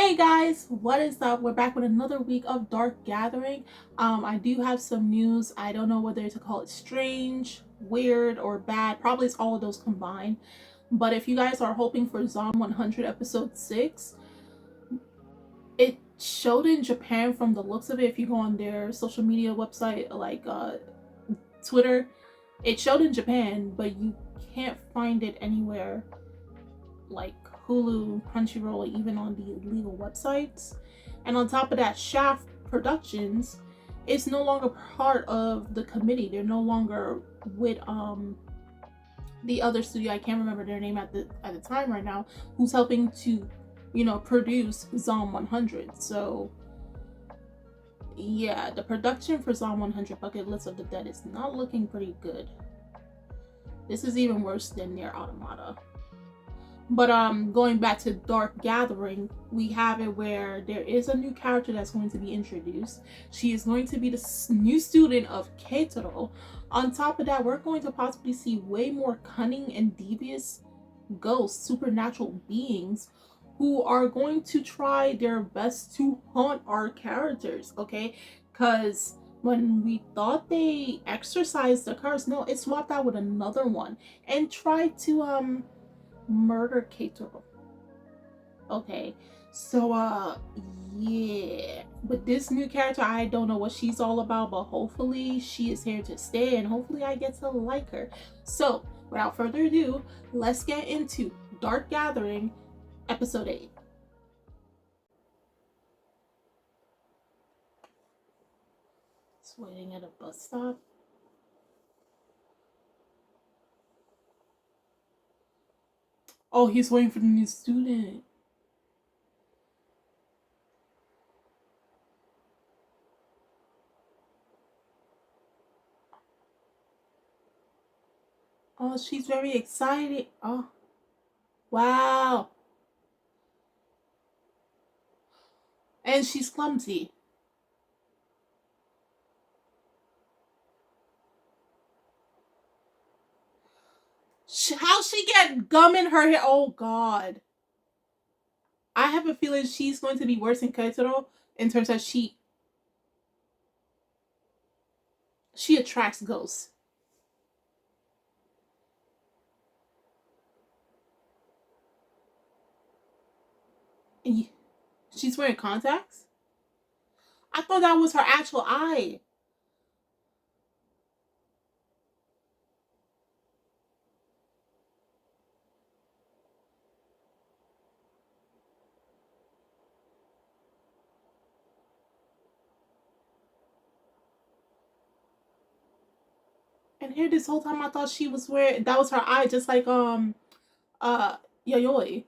Hey guys, what is up? We're back with another week of Dark Gathering. I do have some news. I don't know whether to call it strange, weird, or bad. Probably it's all of those combined. But if you guys are hoping for Zom 100 episode 6, it showed in Japan from the looks of it. If you go on their social media website like Twitter, it showed in Japan, but you can't find it anywhere like Hulu, Crunchyroll, or even on the legal websites. And on top of that, Shaft Productions is no longer part of the committee. They're no longer with the other studio. I can't remember their name at the time right now, who's helping to, produce Zom 100. So yeah, the production for Zom 100 Bucket List of the Dead is not looking pretty good. This is even worse than Near Automata. But going back to Dark Gathering, we have it where there is a new character that's going to be introduced. She is going to be the new student of Keitaro. On top of that, we're going to possibly see way more cunning and devious ghosts, supernatural beings, who are going to try their best to haunt our characters, okay? Because when we thought they exorcised the curse, no, it swapped out with another one and tried to murder Keitaro. Okay, so yeah, with this new character, I don't know what she's all about, but hopefully she is here to stay and hopefully I get to like her. So without further ado, let's get into Dark Gathering episode 8. Just waiting at a bus stop. Oh, he's waiting for the new student. Oh, she's very excited. Oh, wow. And she's clumsy. How she get gum in her hair? Oh God. I have a feeling she's going to be worse than Keitaro in terms of she attracts ghosts. And she's wearing contacts? I thought that was her actual eye. And here this whole time I thought she was wearing that was her eye, just like uh Yayoi.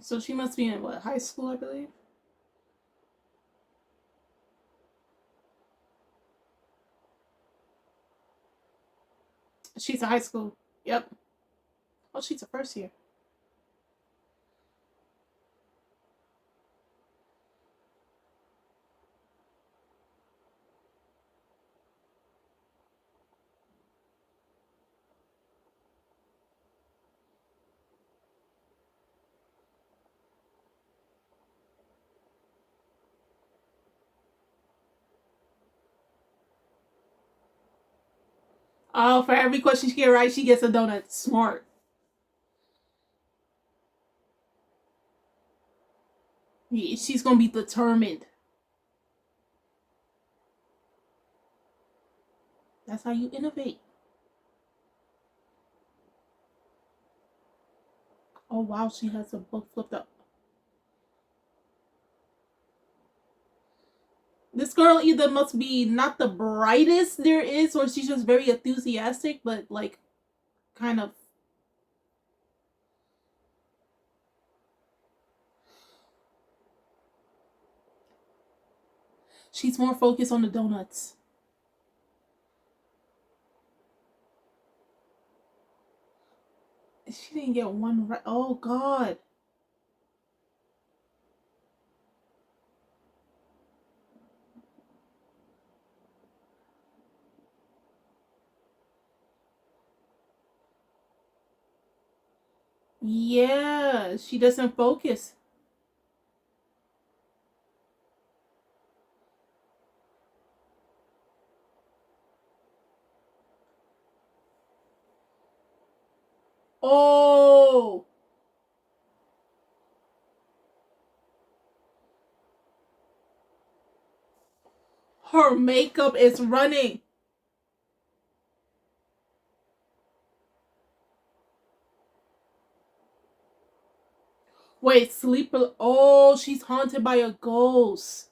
So she must be in what, high school, I believe? She's a high school. Yep. Oh, she's a first year. Oh, for every question she get right, she gets a donut. Smart. Yeah, she's gonna be determined. That's how you innovate. Oh wow, she has a book flipped up. This girl either must be not the brightest there is, or she's just very enthusiastic, but like kind of. She's more focused on the donuts. She didn't get one right. Oh, God. Yeah, she doesn't focus. Oh, her makeup is running. Wait, sleeper. Oh, she's haunted by a ghost.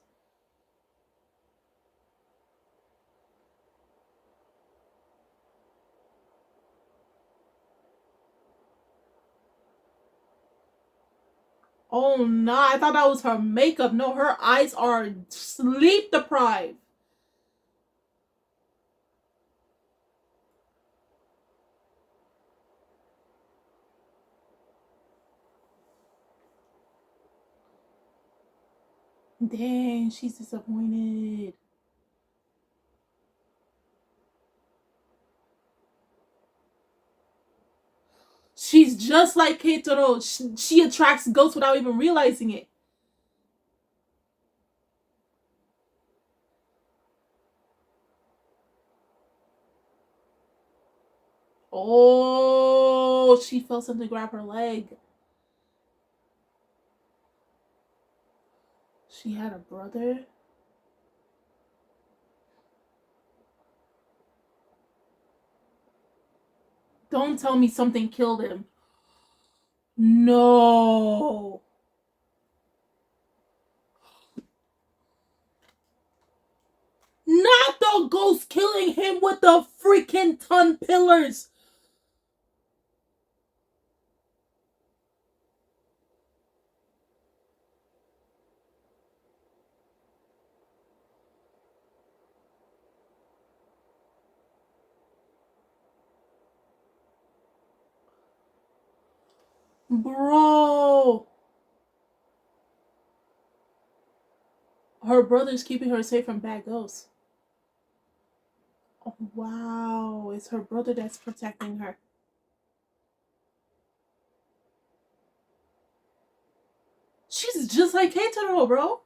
Oh, no. I thought that was her makeup. No, her eyes are sleep deprived. Dang, she's disappointed. She's just like Keitaro. She attracts ghosts without even realizing it. Oh, she felt something grab her leg. She had a brother. Don't tell me something killed him. No. Not the ghost killing him with the freaking ton pillars. Bro. Her brother's keeping her safe from bad ghosts. Oh, wow. It's her brother that's protecting her. She's just like Keitaro, bro.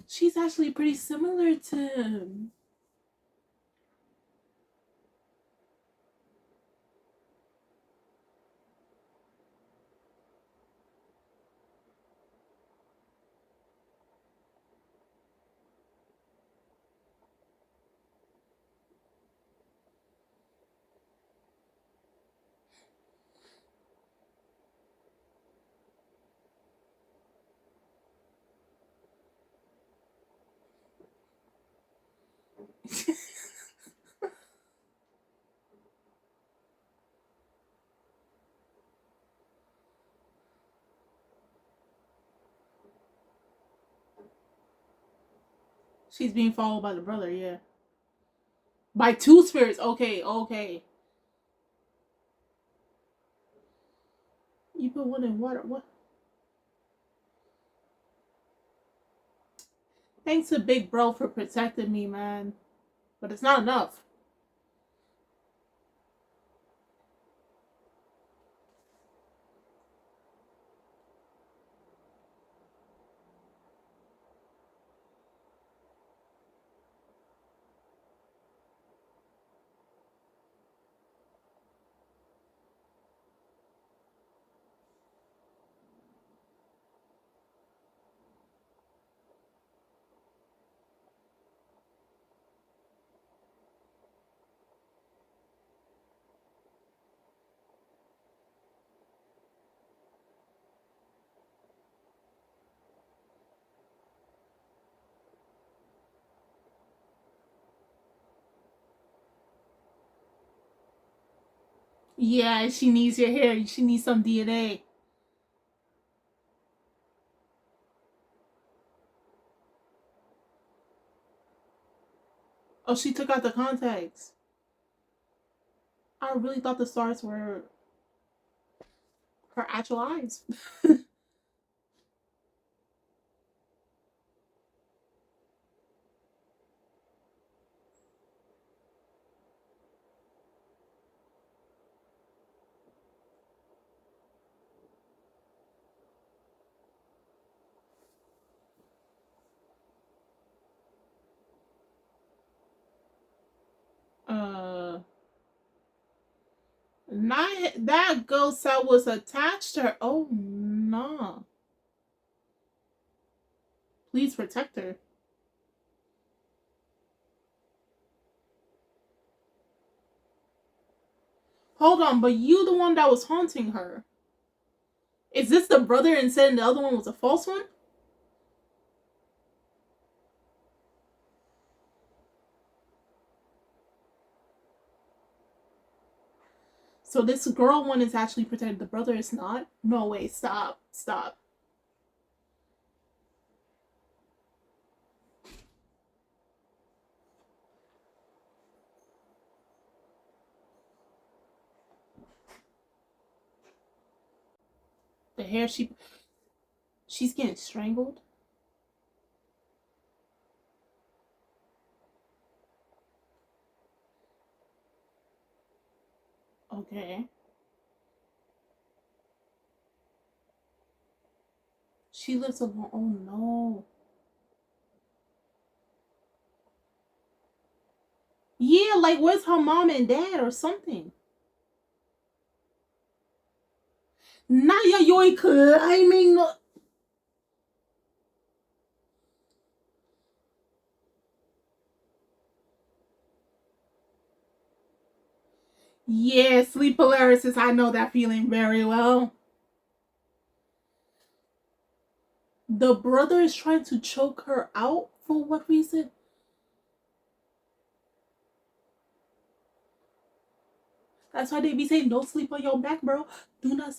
She's actually pretty similar to him. She's being followed by the brother, yeah. By two spirits. Okay, okay. You put one in water. What? Thanks to Big Bro for protecting me, man. But it's not enough. Yeah, she needs your hair. She needs some DNA. Oh, she took out the contacts. I really thought the stars were her actual eyes. uh, Not that ghost that was attached to her. Oh no! Please protect her. Hold on, but you the one that was haunting her. Is this the brother and saying the other one was a false one? So this girl one is actually protected. The brother is not? No way, stop. Stop. The hair she's getting strangled. Okay. She lives alone. Oh no. Yeah, like where's her mom and dad or something? Naya Yoi climbing. Yeah, sleep paralysis. I know that feeling very well. The brother is trying to choke her out for what reason? That's why they be saying don't sleep on your back, bro. Do not.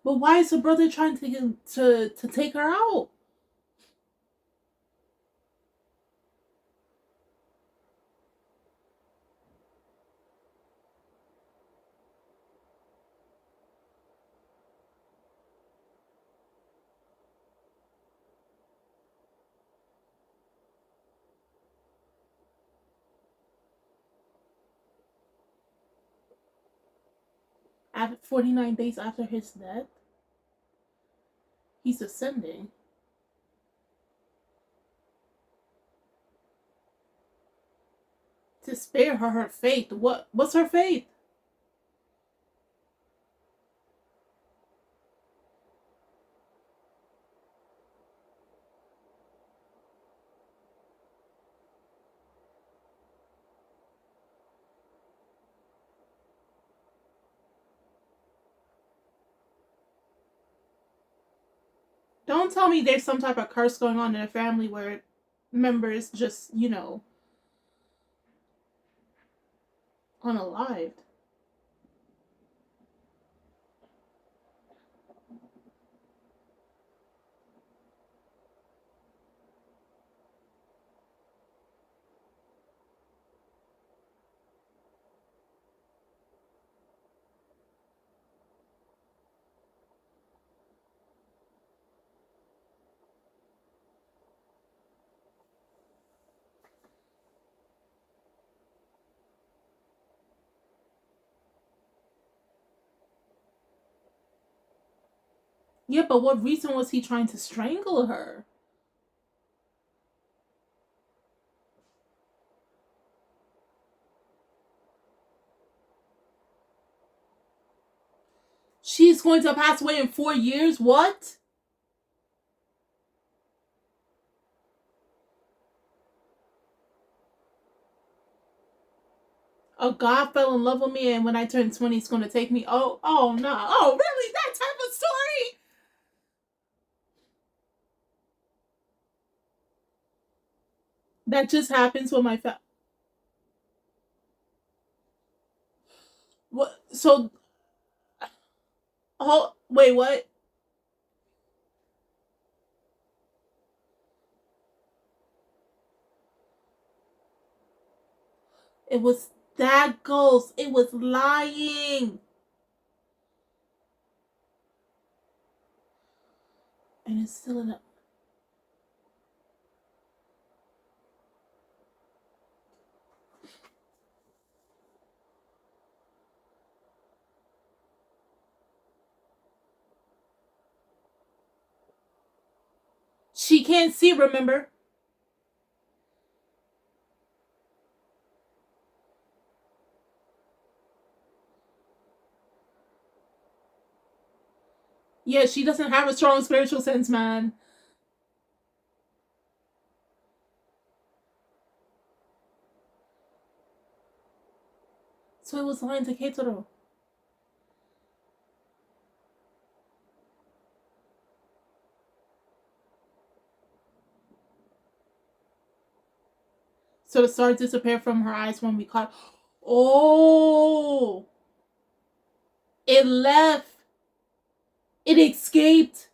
But why is the brother trying to take her out? After 49 days after his death, he's ascending. To spare her faith. What's her faith? Don't tell me there's some type of curse going on in a family where members just, unalived. Yeah, but what reason was he trying to strangle her? She's going to pass away in 4 years? What? A God fell in love with me, and when I turn 20, it's gonna take me. Oh no! Oh, really? That type of story? That just happens with my What? So, oh wait, what? It was that ghost. It was lying, and it's still in. She can't see. Remember? Yeah, she doesn't have a strong spiritual sense, man. So it was lying to Keitaro. So the star disappeared from her eyes when we caught. Oh, it left. It escaped.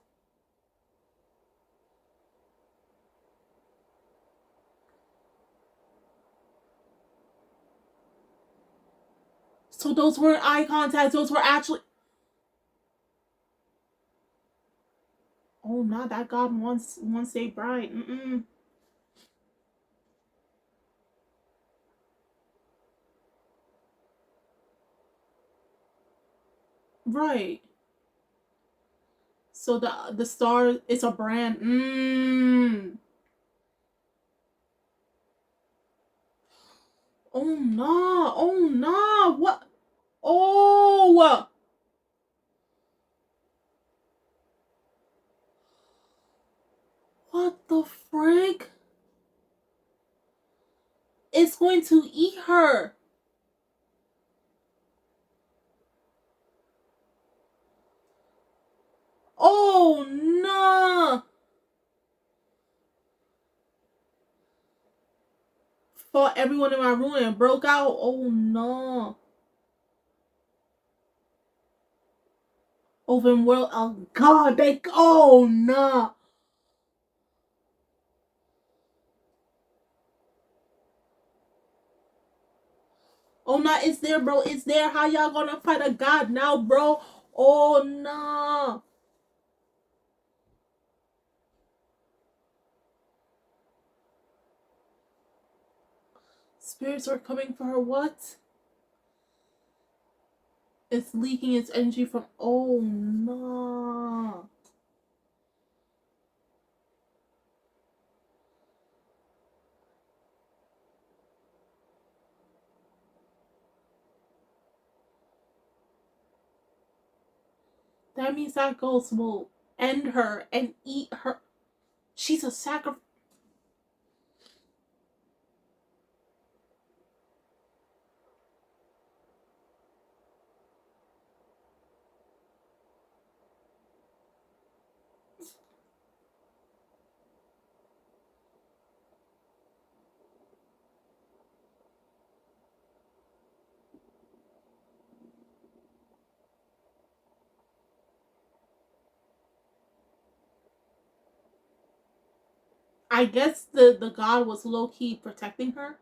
So those weren't eye contacts. Those were actually. Oh, not that God wants a bride. Mm-mm. Right. So the star is a brand. Oh no! Oh no! What? Oh! What the frick? It's going to eat her. Oh no! Fought everyone in my room and broke out. Oh no! Open world. Oh god! They. Oh no! Oh no! It's there, bro. It's there. How y'all gonna fight a god now, bro? Oh no! Spirits are coming for her. What? It's leaking its energy from. Oh no! That means that ghost will end her and eat her. She's a sacrifice. I guess the god was low key protecting her.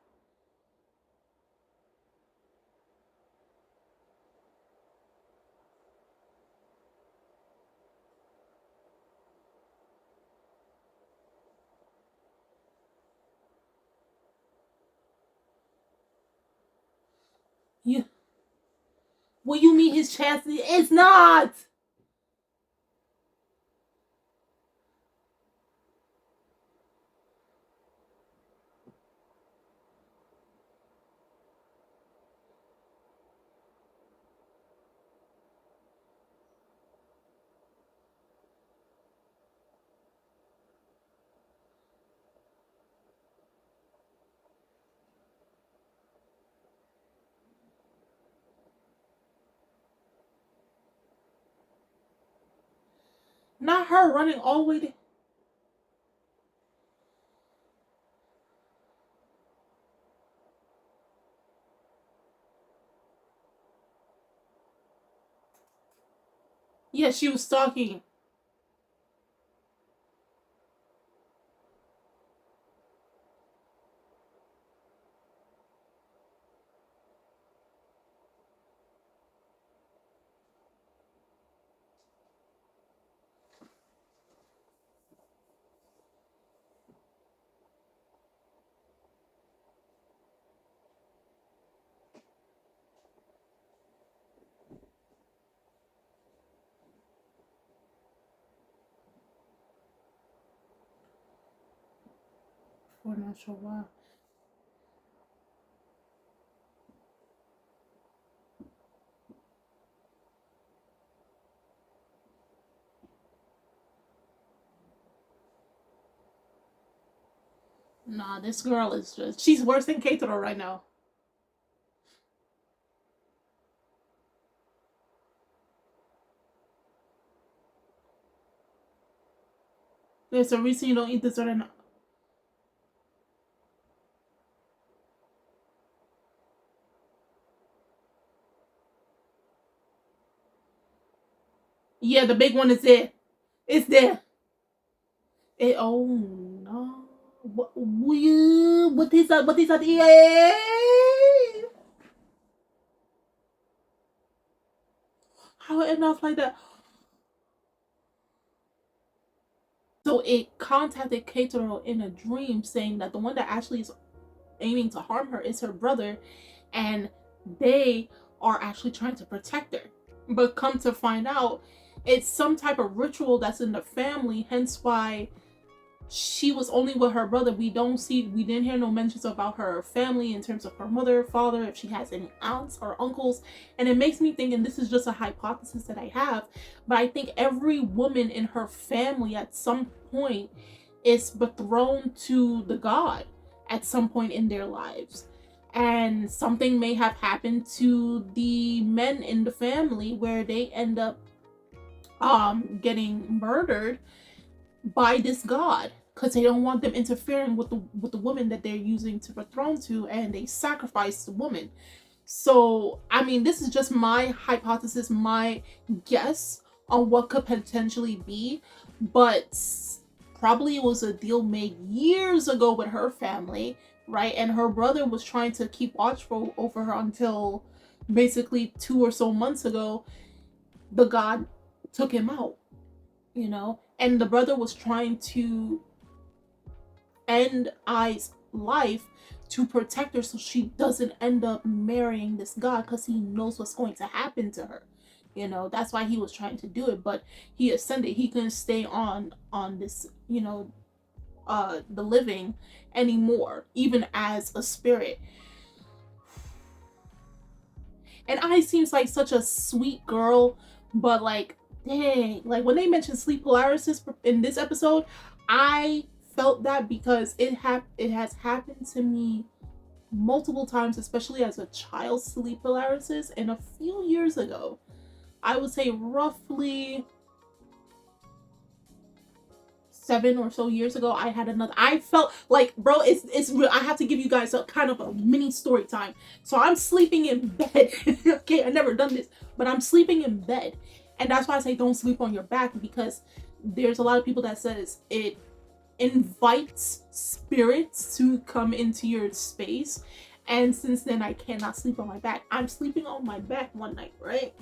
Yeah. What you mean his chastity? It's not. Not her running all the way to... Yeah, she was stalking. For not sure why. Nah, this girl is just... She's worse than Keitaro right now. There's a reason you don't eat dessert and... Yeah, the big one is there. It's there. Oh no. What is that? What is that? How it end off like that? So it contacted Keitaro in a dream saying that the one that actually is aiming to harm her is her brother, and they are actually trying to protect her. But come to find out, it's some type of ritual that's in the family, hence why she was only with her brother. We didn't hear no mentions about her family in terms of her mother, father, if she has any aunts or uncles. And it makes me think, and this is just a hypothesis that I have, but I think every woman in her family at some point is betrothed to the god at some point in their lives. And something may have happened to the men in the family where they end up getting murdered by this god because they don't want them interfering with the woman that they're using to betroth to, and they sacrifice the woman. So I mean, this is just my hypothesis, my guess on what could potentially be, but probably it was a deal made years ago with her family, right? And her brother was trying to keep watchful over her until basically 2 or so months ago the god took him out, you know. And the brother was trying to end Ai's life to protect her so she doesn't end up marrying this god, because he knows what's going to happen to her, you know. That's why he was trying to do it. But he ascended, he couldn't stay on this, you know, the living anymore, even as a spirit. And Ai seems like such a sweet girl, but like, dang, like when they mentioned sleep paralysis in this episode, I felt that because it has happened to me multiple times, especially as a child. Sleep paralysis, and a few years ago, I would say roughly 7 or so years ago, I had another. I felt like, bro, it's real. I have to give you guys a kind of a mini story time. So I'm sleeping in bed. Okay, I never done this, but I'm sleeping in bed, and that's why I say don't sleep on your back, because there's a lot of people that says it invites spirits to come into your space. And since then, I cannot sleep on my back. I'm sleeping on my back one night, right?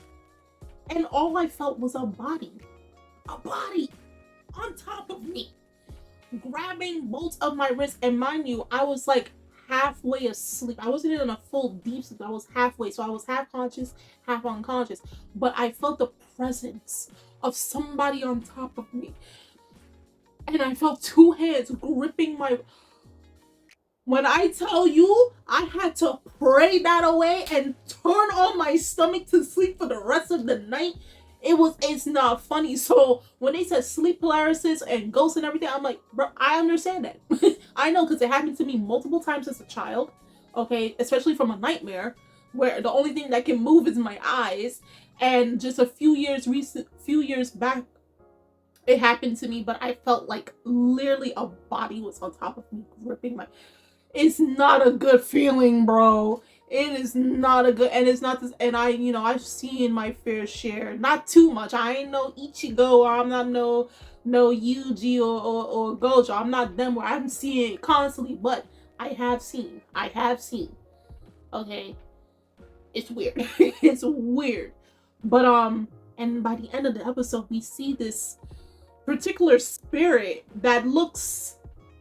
And all I felt was a body on top of me, grabbing both of my wrists. And mind you, I was like halfway asleep. I wasn't in a full deep sleep. I was halfway. So I was half conscious, half unconscious. But I felt the presence of somebody on top of me. And I felt 2 hands gripping my... When I tell you, I had to pray that away and turn on my stomach to sleep for the rest of the night. It's not funny. So when they said sleep paralysis and ghosts and everything, I'm like, bro, I understand that. I know, because it happened to me multiple times as a child. Okay, especially from a nightmare where the only thing that can move is my eyes. And just a few years back, it happened to me, but I felt like literally a body was on top of me gripping my. It's not a good feeling, bro. It is not a good, and it's not this. And I've seen my fair share, not too much. I ain't no Ichigo, or I'm not no Yuji or Gojo. I'm not them where I'm seeing it constantly, but I have seen. Okay, it's weird. It's weird, but and by the end of the episode, we see this particular spirit that looks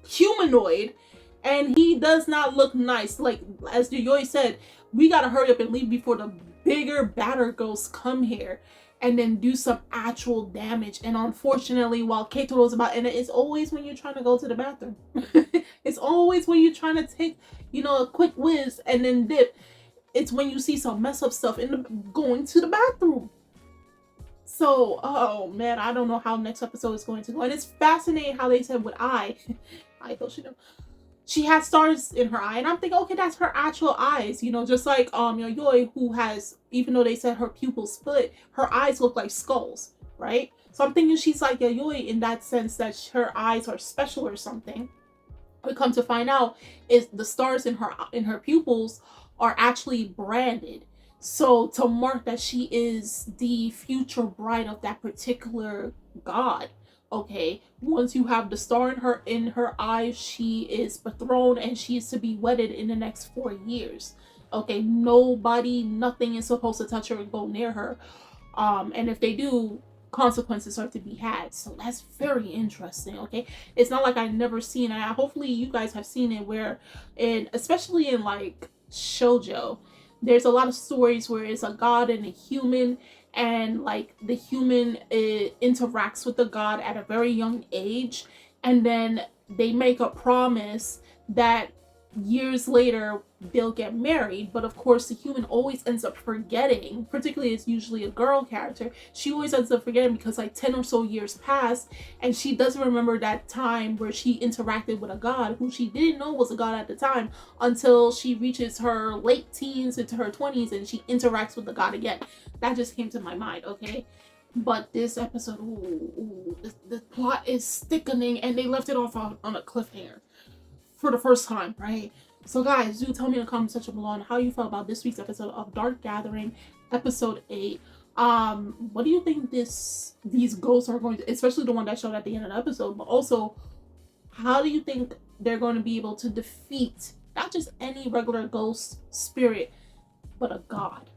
humanoid, and he does not look nice. Like, as Yoi said, we gotta hurry up and leave before the bigger, badder ghosts come here and then do some actual damage. And unfortunately, while Keitoro's about, and it's always when you're trying to go to the bathroom. It's always when you're trying to take, a quick whiz and then dip. It's when you see some mess up stuff in going to the bathroom. So, oh man, I don't know how next episode is going to go. And it's fascinating how they said with I Hoshino, she has stars in her eye, and I'm thinking, okay, that's her actual eyes, just like Yoi, who has, even though they said her pupils split, her eyes look like skulls, right? So I'm thinking she's like Yoi in that sense, that her eyes are special or something. We come to find out is the stars in her pupils are actually branded. So to mark that she is the future bride of that particular god. Okay, once you have the star in her eyes, she is betrothed and she is to be wedded in the next 4 years. Okay, nobody, nothing is supposed to touch her and go near her. And if they do, consequences are to be had. So that's very interesting. Okay, it's not like I've never seen it. Hopefully you guys have seen it, where especially in like shoujo, there's a lot of stories where it's a god and a human, and like the human interacts with the god at a very young age, and then they make a promise that years later they'll get married. But of course the human always ends up forgetting, particularly it's usually a girl character. She always ends up forgetting because like 10 or so years pass and she doesn't remember that time where she interacted with a god who she didn't know was a god at the time, until she reaches her late teens into her 20s and she interacts with the god again. That just came to my mind. Okay, but this episode, the plot is thickening, and they left it off on a cliffhanger for the first time, right? So guys, do tell me in the comment section below on how you felt about this week's episode of Dark Gathering, episode 8. What do you think these ghosts are going to, especially the one that showed at the end of the episode, but also how do you think they're going to be able to defeat not just any regular ghost spirit, but a god?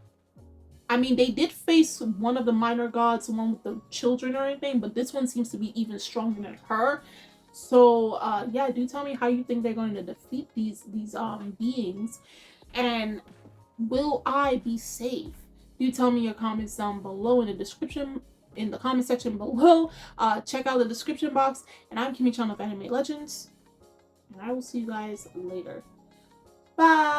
I mean, they did face one of the minor gods, the one with the children or anything, but this one seems to be even stronger than her. So yeah, do tell me how you think they're going to defeat these beings, and will I be safe? Do tell me your comments down below in the comment section below. Check out the description box, and I'm Kimmy-chan of Anime Legends, and I will see you guys later. Bye.